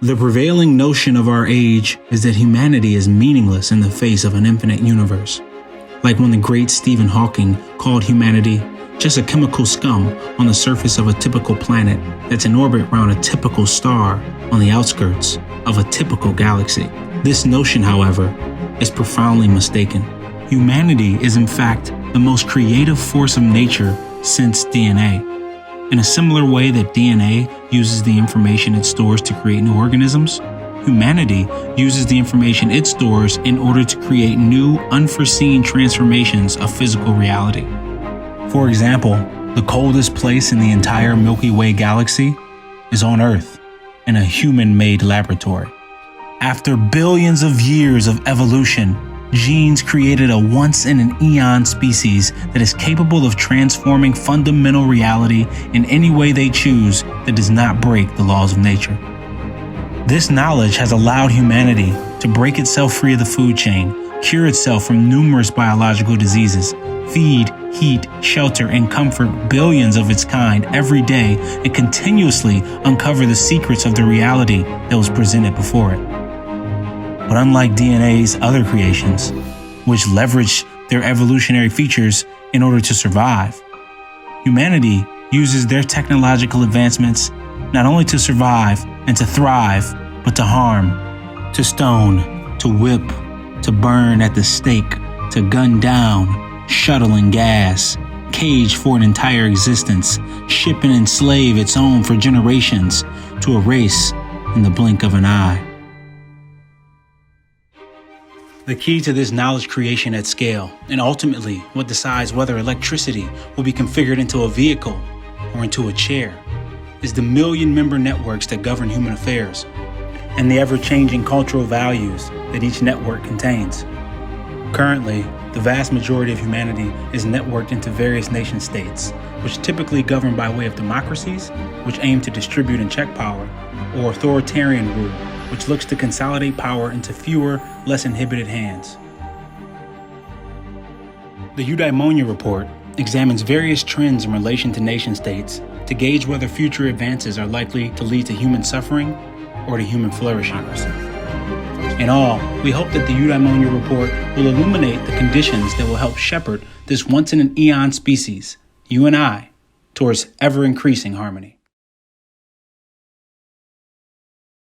The prevailing notion of our age is that humanity is meaningless in the face of an infinite universe. Like when the great Stephen Hawking called humanity just a chemical scum on the surface of a typical planet that's in orbit around a typical star on the outskirts of a typical galaxy. This notion, however, is profoundly mistaken. Humanity is in fact the most creative force of nature since DNA. In a similar way that DNA uses the information it stores to create new organisms, humanity uses the information it stores in order to create new, unforeseen transformations of physical reality. For example, the coldest place in the entire Milky Way galaxy is on Earth, in a human-made laboratory. After billions of years of evolution, genes created a once-in-an-eon species that is capable of transforming fundamental reality in any way they choose that does not break the laws of nature. This knowledge has allowed humanity to break itself free of the food chain, cure itself from numerous biological diseases, feed, heat, shelter, and comfort billions of its kind every day, and continuously uncover the secrets of the reality that was presented before it. But unlike DNA's other creations, which leverage their evolutionary features in order to survive, humanity uses their technological advancements not only to survive and to thrive, but to harm, to stone, to whip, to burn at the stake, to gun down, shuttle and gas, cage for an entire existence, ship and enslave its own for generations, to erase in the blink of an eye. The key to this knowledge creation at scale, and ultimately what decides whether electricity will be configured into a vehicle or into a chair, is the million-member networks that govern human affairs, and the ever-changing cultural values that each network contains. Currently, the vast majority of humanity is networked into various nation-states, which typically govern by way of democracies, which aim to distribute and check power, or authoritarian rule, which looks to consolidate power into fewer, less inhibited hands. The Eudaimonia Report examines various trends in relation to nation-states to gauge whether future advances are likely to lead to human suffering or to human flourishing. In all, we hope that the Eudaimonia Report will illuminate the conditions that will help shepherd this once-in-an-eon species, you and I, towards ever-increasing harmony.